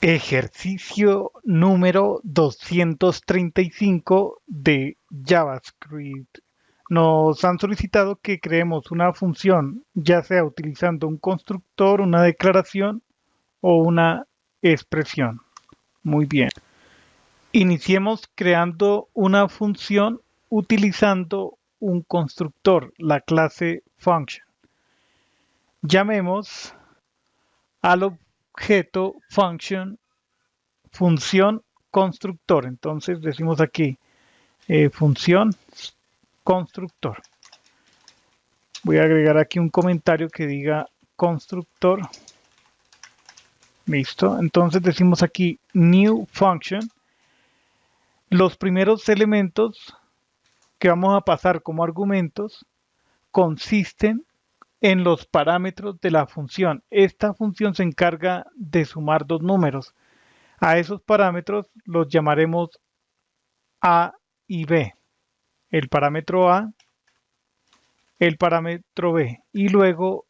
Ejercicio número 235 de JavaScript. Nos han solicitado que creemos una función, ya sea utilizando un constructor, una declaración o una expresión. Muy bien. Iniciemos creando una función utilizando un constructor, la clase function. Llamemos al objeto función constructor. Entonces decimos aquí función constructor. Voy a agregar aquí un comentario que diga constructor. Listo. Entonces decimos aquí new function. Los primeros elementos que vamos a pasar como argumentos consisten en los parámetros de la función. Esta función se encarga de sumar dos números. A esos parámetros los llamaremos A y B. El parámetro A, el parámetro B. Y luego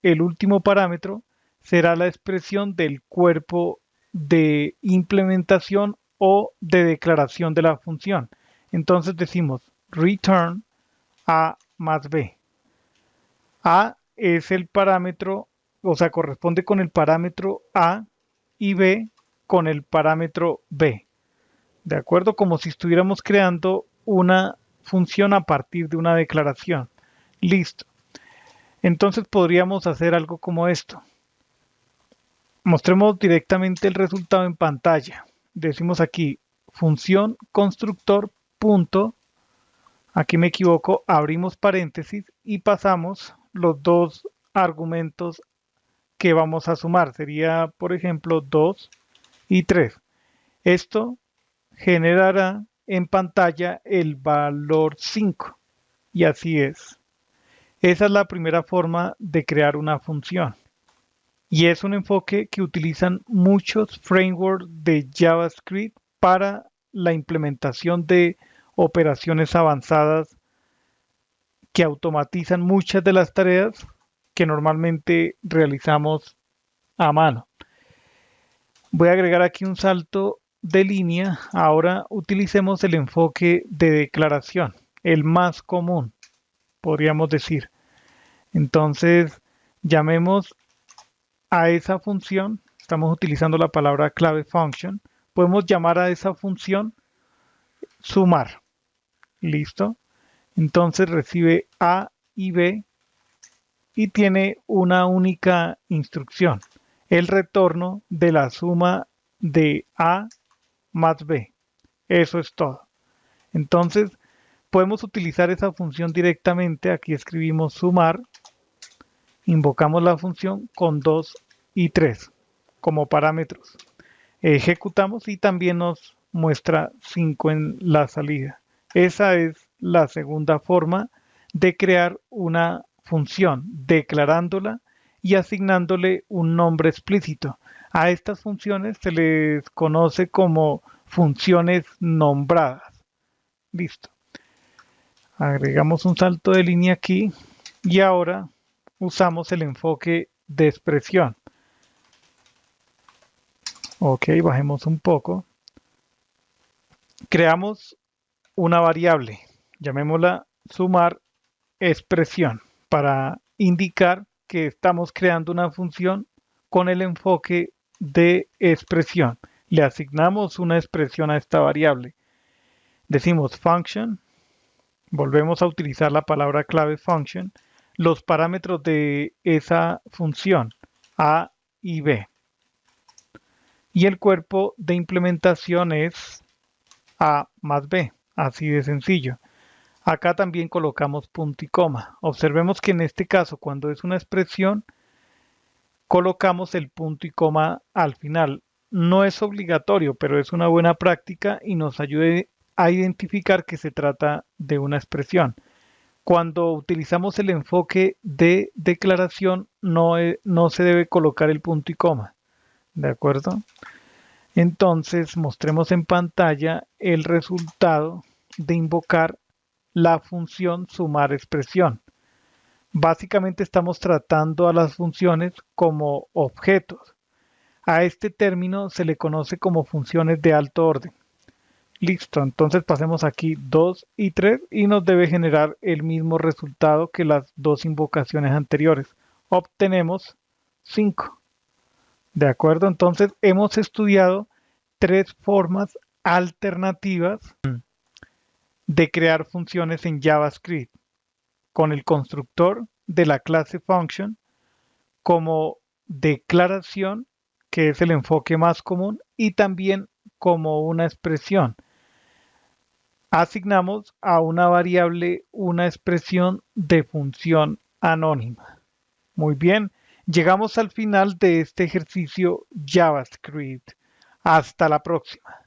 el último parámetro será la expresión del cuerpo de implementación o de declaración de la función. Entonces decimos return A más B. A es el parámetro, o sea, corresponde con el parámetro A y B con el parámetro B. ¿De acuerdo? Como si estuviéramos creando una función a partir de una declaración. Listo. Entonces podríamos hacer algo como esto. Mostremos directamente el resultado en pantalla. Decimos aquí función constructor punto, aquí me equivoco, abrimos paréntesis y pasamos los dos argumentos que vamos a sumar. Sería, por ejemplo, 2 y 3. Esto generará en pantalla el valor 5. Y así es. Esa es la primera forma de crear una función. Y es un enfoque que utilizan muchos frameworks de JavaScript para la implementación de operaciones avanzadas que automatizan muchas de las tareas que normalmente realizamos a mano. Voy a agregar aquí un salto de línea. Ahora utilicemos el enfoque de declaración, el más común, podríamos decir. Entonces, llamemos a esa función, estamos utilizando la palabra clave function, podemos llamar a esa función sumar. ¿Listo? Entonces recibe A y B y tiene una única instrucción, el retorno de la suma de A más B. Eso es todo. Entonces, podemos utilizar esa función directamente. Aquí escribimos sumar, invocamos la función con 2 y 3 como parámetros. Ejecutamos y también nos muestra 5 en la salida. Esa es la segunda forma de crear una función, declarándola y asignándole un nombre explícito. A estas funciones se les conoce como funciones nombradas. Listo. Agregamos un salto de línea aquí y ahora usamos el enfoque de expresión. Ok, bajemos un poco. Creamos una variable, llamémosla sumar expresión, para indicar que estamos creando una función con el enfoque de expresión. Le asignamos una expresión a esta variable. Decimos function, volvemos a utilizar la palabra clave function, los parámetros de esa función, A y B. Y el cuerpo de implementación es A más B, así de sencillo. Acá también colocamos punto y coma. Observemos que en este caso, cuando es una expresión, colocamos el punto y coma al final. No es obligatorio, pero es una buena práctica y nos ayuda a identificar que se trata de una expresión. Cuando utilizamos el enfoque de declaración, no se debe colocar el punto y coma. ¿De acuerdo? Entonces, mostremos en pantalla el resultado de invocar la función sumar expresión. Básicamente estamos tratando a las funciones como objetos. A este término se le conoce como funciones de alto orden. Listo, entonces pasemos aquí 2 y 3 y nos debe generar el mismo resultado que las dos invocaciones anteriores. Obtenemos 5. ¿De acuerdo? Entonces hemos estudiado tres formas alternativas de crear funciones en JavaScript con el constructor de la clase function como declaración, que es el enfoque más común, y también como una expresión. Asignamos a una variable una expresión de función anónima. Muy bien, llegamos al final de este ejercicio JavaScript. Hasta la próxima.